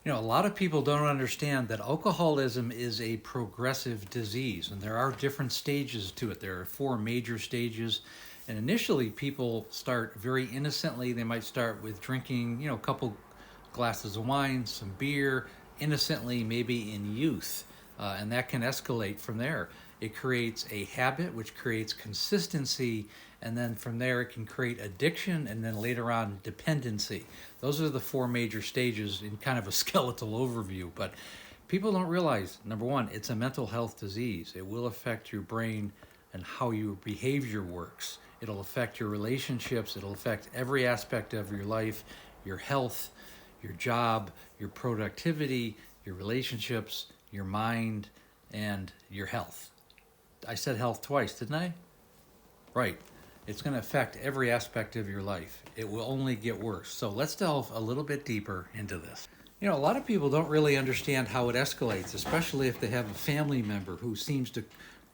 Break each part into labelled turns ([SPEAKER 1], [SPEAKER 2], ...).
[SPEAKER 1] A lot of people don't understand that alcoholism is a progressive disease, and there are different stages to it. There are four major stages. And initially, people start very innocently. They might start with drinking, a couple glasses of wine, some beer, innocently, maybe in youth. And that can escalate from there. It creates a habit, which creates consistency, and then from there it can create addiction, and then later on dependency. Those are the four major stages in kind of a skeletal overview. But people don't realize, number one, it's a mental health disease. It will affect your brain and how your behavior works. It'll affect your relationships. It'll affect every aspect of your life, your health, your job, your productivity, your relationships, your mind, and your health. I said health twice, didn't I? Right. It's going to affect every aspect of your life. It will only get worse. So let's delve a little bit deeper into this. A lot of people don't really understand how it escalates, especially if they have a family member who seems to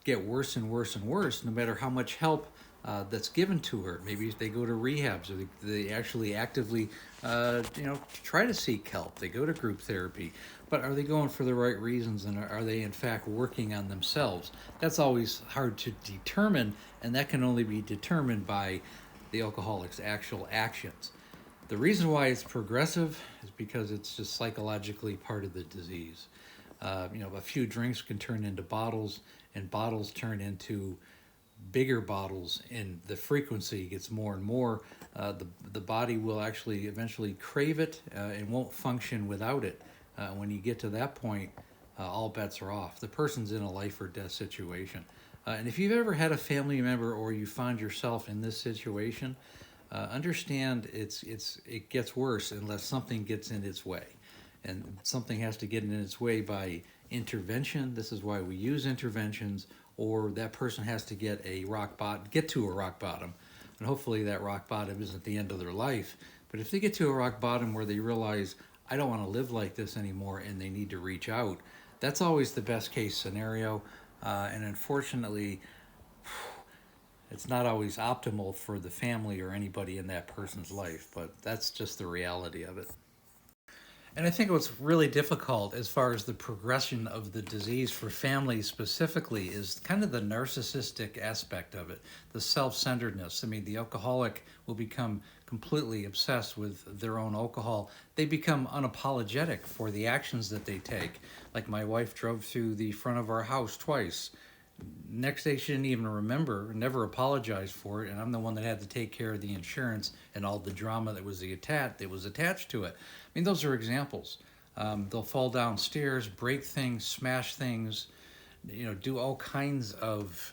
[SPEAKER 1] get worse and worse and worse, no matter how much help that's given to her. Maybe they go to rehabs, or they actually actively, try to seek help. They go to group therapy. But are they going for the right reasons, and are they in fact working on themselves? That's always hard to determine, and that can only be determined by the alcoholic's actual actions. The reason why it's progressive is because it's just psychologically part of the disease. A few drinks can turn into bottles, and bottles turn into bigger bottles, and the frequency gets more and more. The body will actually eventually crave it and won't function without it. When you get to that point, all bets are off. The person's in a life or death situation. And if you've ever had a family member or you find yourself in this situation, understand it gets worse unless something gets in its way. And something has to get in its way by intervention. This is why we use interventions, or that person has to get to a rock bottom. And hopefully that rock bottom isn't the end of their life. But if they get to a rock bottom where they realize, I don't want to live like this anymore, and they need to reach out, that's always the best case scenario. And unfortunately, it's not always optimal for the family or anybody in that person's life, but that's just the reality of it. And I think what's really difficult as far as the progression of the disease for families specifically is kind of the narcissistic aspect of it, the self-centeredness. I mean, the alcoholic will become completely obsessed with their own alcohol. They become unapologetic for the actions that they take. Like my wife drove through the front of our house twice. Next day, she didn't even remember, never apologized for it, and I'm the one that had to take care of the insurance and all the drama that was attached to it. I mean, those are examples. They'll fall downstairs, break things, smash things, do all kinds of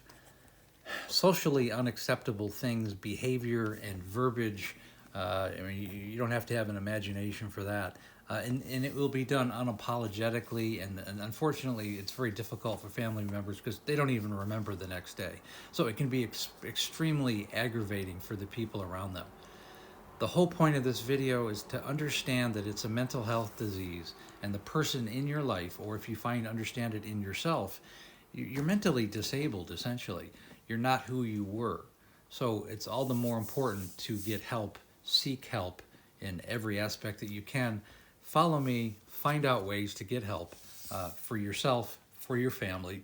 [SPEAKER 1] socially unacceptable things, behavior and verbiage. You don't have to have an imagination for that. And it will be done unapologetically, and unfortunately it's very difficult for family members because they don't even remember the next day. So it can be extremely aggravating for the people around them. The whole point of this video is to understand that it's a mental health disease, and the person in your life, or if you understand it in yourself, you're mentally disabled essentially. You're not who you were. So it's all the more important to get help, seek help in every aspect that you can. Follow me, find out ways to get help for yourself, for your family,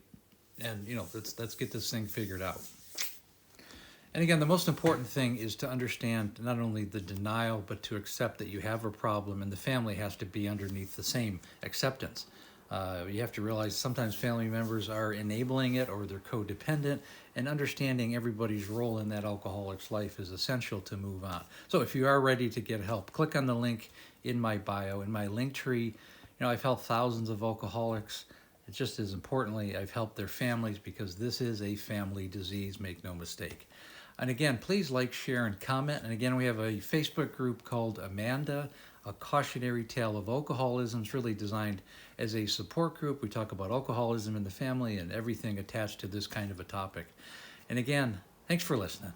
[SPEAKER 1] and let's get this thing figured out. And again, the most important thing is to understand not only the denial, but to accept that you have a problem, and the family has to be underneath the same acceptance. You have to realize sometimes family members are enabling it, or they're codependent, and understanding everybody's role in that alcoholic's life is essential to move on. So if you are ready to get help, click on the link in my bio, in my link tree. I've helped thousands of alcoholics. Just as importantly, I've helped their families, because this is a family disease, make no mistake. And again, please like, share, and comment. And again, we have a Facebook group called Amanda, A Cautionary Tale of Alcoholism. It's really designed as a support group. We talk about alcoholism in the family and everything attached to this kind of a topic. And again, thanks for listening.